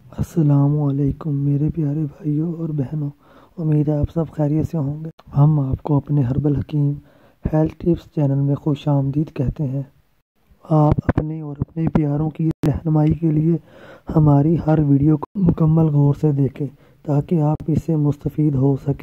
अस्सलामुअलैकुम मेरे प्यारे भाइयों और बहनों। उम्मीद है आप सब खैरियत से होंगे। हम आपको अपने हर्बल हकीम हेल्थ टिप्स चैनल में खुशामदीद कहते हैं। आप अपने और अपने प्यारों की रहनुमाई के लिए हमारी हर वीडियो को मुकम्मल गौर से देखें ताकि आप इससे मुस्तफ़ीद हो सकें।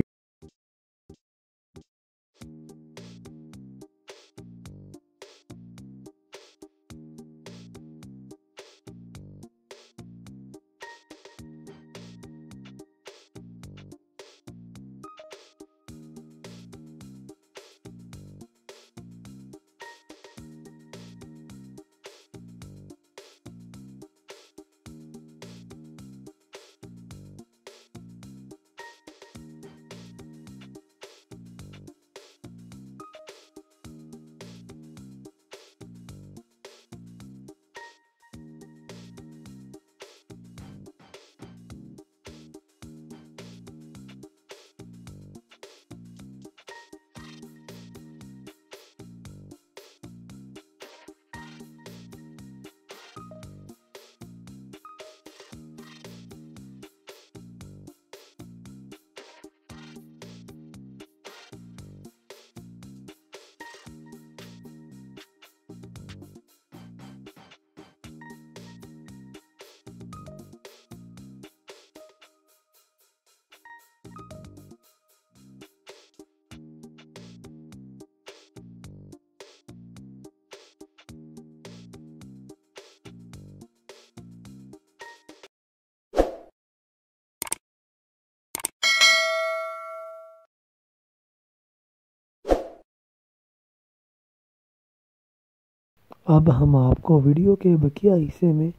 अब हम आपको वीडियो के बकिया हिस्से में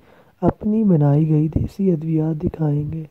अपनी बनाई गई देसी अद्वियात दिखाएंगे।